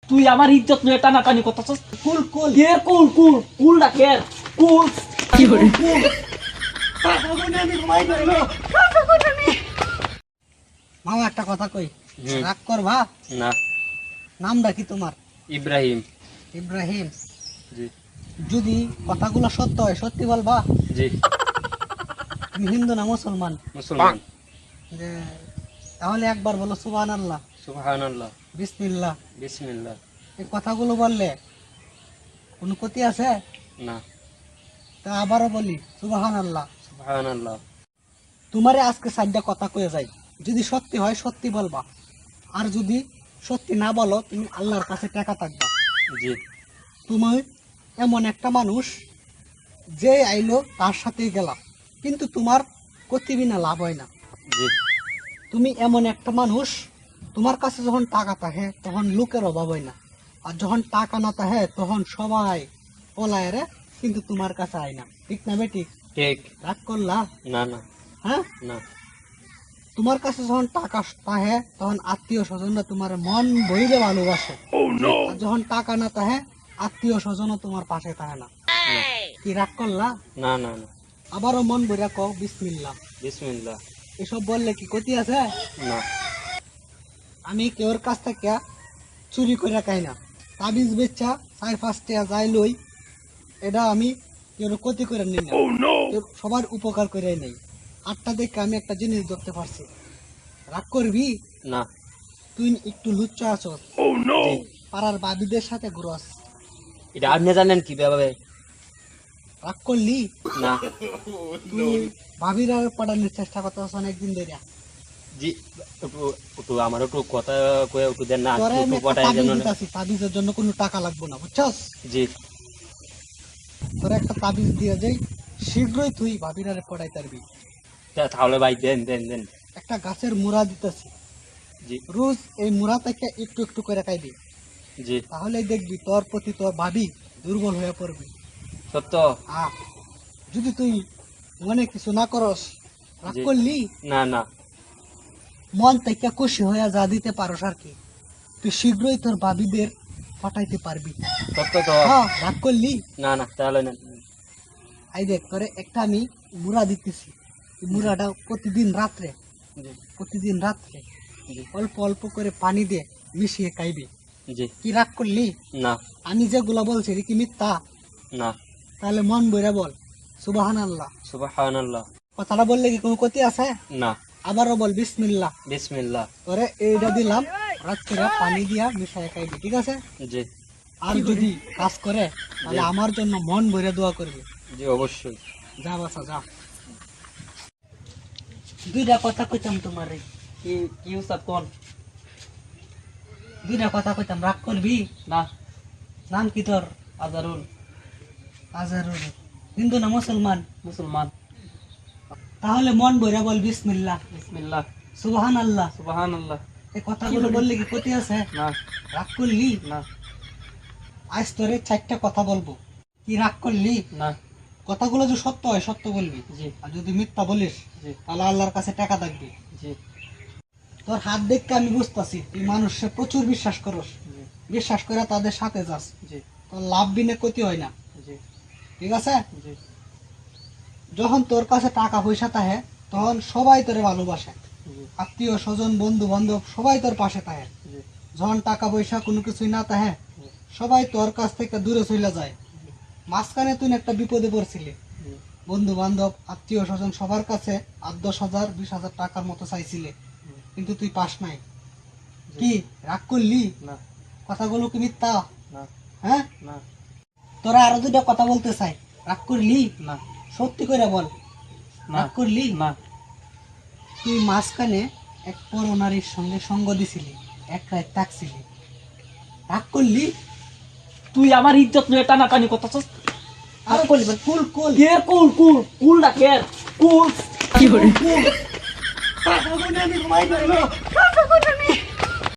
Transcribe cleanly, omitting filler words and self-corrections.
তুই আমার ইজ্জত নিয়ে টানাটানি করতেছস। কুল কুল কে কুল কুল কুল না কে কুল কি করে কুল টাকা গুনে আমি ঘুমাই গেল। মামা একটা কথা কই, রাগ করবা না। নামটা কি তোমার? ইব্রাহিম। ইব্রাহিম। জি যদি কথাগুলো সত্য হয় সত্যি বলবা? জি। তুমি হিন্দু না মুসলমান? মুসলমান। যে তাহলে একবার বলো সুবহানাল্লাহ, সুবহানাল্লাহ, বিসমিল্লাহ। বিসমিল্লাহ। এই কথাগুলো বললে কোনো ক্ষতি আছে? না। তা আবারও বলি সুবহানাল্লাহ। সুবহানাল্লাহ। তোমারে আজকে সাইডটা কথা কয়ে যাই, যদি সত্যি হয় সত্যি বলবা, আর যদি সত্যি না বলো তুমি আল্লাহর কাছে টাকা থাকবা। জি তুমি এমন একটা মানুষ যে আইলো তার সাথেই গেলা, কিন্তু তোমার ক্ষতি বিনা লাভ হয় না। জি তুমি এমন একটা মানুষ, তোমার কাছে যখন টাকা থাকে তখন লোকের অভাব হয় না, আর যখন টাকা না থাকে তখন সবাই পলায় রে, কিন্তু তোমার কাছে আয় না। ঠিক না বেটি? ঠিক। রাগ করলা? না না হ্যাঁ, না। তোমার কাছে যখন টাকা থাকে তখন আত্মীয় স্বজনরা তোমার মন বইলে ভালোবাসে, আর যখন টাকা না থাকে আত্মীয় স্বজনও তোমার পাশে থাকে না। কি রাগ করলা? না না না। আবারও মন বইরা কও বিসমিল্লাহ। বিসমিল্লাহ। এসব বললে কি ক্ষতি আছে? না। আমি কেউর কাছ থেকে চুরি করে খাই না, তাবিজ বেচা 4-5 টাকা যাই লই, এটা আমি কেউ ক্ষতি করে নিই না, কেউ সবার উপকার করে নেই। আটটা দেখে আমি একটা জিনিস ধরতে পারছি। রাগ করবি? না। তুই একটু লুচ্চা আছস, পাড়ার বাবিদের সাথে ঘুরস। এটা আপনি জানেন কিভাবে? রাগ করলি? না। তুই ভাবির আর পড়ানোর চেষ্টা করতেছ অনেকদিন ধরে। জি একটু একটু আমার একটু কথা কয়ে একটু দেন না, তোরে আমি একটু একটা পটায় তাবিজ যেন। দিতাছি, তাবিজের জন্য কোনো টাকা লাগবে না, বুঝছস? জি তোরে একটা তাবিজ দিয়ে যাই, শীঘ্রই তুই ভাবির আর পড়াই পারবি। তাহলে ভাই দেন দেন দেন। একটা গাছের মুড়া দিতেছি, জি রোজ এই মুড়া থেকে একটু একটু করে খাইবি, জি। তাহলেই দেখবি তোর প্রতি তোর ভাবি দুর্বল হয়ে পড়বি। সত্য? যদি তুই মনে কিছু না করস, রাগ জি। করলি, না না। মন থেকে খুশি হয়ে যা দিতে পারস আর কি, তুই শীঘ্রই তোর ভাবিদের পাঠাইতে পারবি। সত্য তো? রাগ করলি? না না তাহলে না। এই দেখ, তোরে একটা আমি মুড়া দিতেছি, এই মুড়াটা জি প্রতিদিন রাত্রে জি অল্প অল্প করে পানি দিয়ে মিশিয়ে খাইবি। জি। কি রাগ করলি? না আমি যেগুলা বলছি এটা কি মিথ্যা? না। তাহলে মন বইরা বল সুবহানাল্লাহ। সুবহানাল্লাহ। কথাটা বললে কি কোনো ক্ষতি আছে? না। আবারও বল বিসমিল্লাহ। বিসমিল্লাহ। তোরে এইটা দিলাম, রাত করে পানি দিয়া মিশাই খাইবি, ঠিক আছে? জি আর যদি কাজ করে তাহলে আমার জন্য মন ভরে দোয়া করবি। জি অবশ্যই। যা বাসা যা। দুইটা কথা কইতাম তোমারে, কি কি উস্তাদ কোন? দুইটা কথা কইতাম, রাগ করবি? না। নাম কি তোর? আজারুল। আজহারুল। হিন্দু না মুসলমান? মুসলমান। তাহলে মন ভরে বল বিসমিল্লাহ, বিসমিল্লাহ। সুবহানাল্লাহ। সুবহানাল্লাহ। এই কথাগুলো বললে কি ক্ষতি আছে? না রাগ করলি? না আজ তোরে 4টা কথা বলবো, কি রাগ করলি? না। কথাগুলো যে সত্য হয় সত্য বলবি, জি আর যদি মিথ্যা বলিস জি তাহলে আল্লাহর কাছে টাকা থাকবি। জি তোর হাত দেখতে আমি বুঝতেছি তুই মানুষে প্রচুর বিশ্বাস করস, জি বিশ্বাস করে তাদের সাথে যাস, জি তোর লাভ বিনে ক্ষতি হয় না, জি ঠিক আছে? জি যখন তোর কাছে টাকা পয়সা থাকে তখন সবাই তোরে ভালোবাসে, জি আত্মীয় স্বজন বন্ধু বান্ধব সবাই তোর পাশে থাকে। জি যখন টাকা পয়সা কোনো কিছুই না থাকে সবাই তোর কাছ থেকে দূরে চলে যায়। মাঝখানে তুই একটা বিপদে পড়ছিলি, জি বন্ধু বান্ধব আত্মীয় স্বজন সবার কাছে 8-10,000 20,000 টাকার মতো চাইছিলে, কিন্তু তুই পাস নাই। কি রাগ করলি? না কথাগুলো কি মিথ্যা? না হ্যাঁ, না তোরা আরো দুটা কথা বলতে চাই, রাগ করলি? না সত্যি করে বল, না রাগ করলি? না। তুই মাঝখানে এক পর নারীর সঙ্গে সঙ্গ দিছিলি, এক রাত থাকছিলি, রাগ করলি? তুই আমার ইজ্জত নিয়ে টানাটানি করতেছস। আর করলি বল, কুল কুল কে কুল কুল কুল না কে কুল কি করে কুল টাকা গুনে আমি ঘুমাই গেল।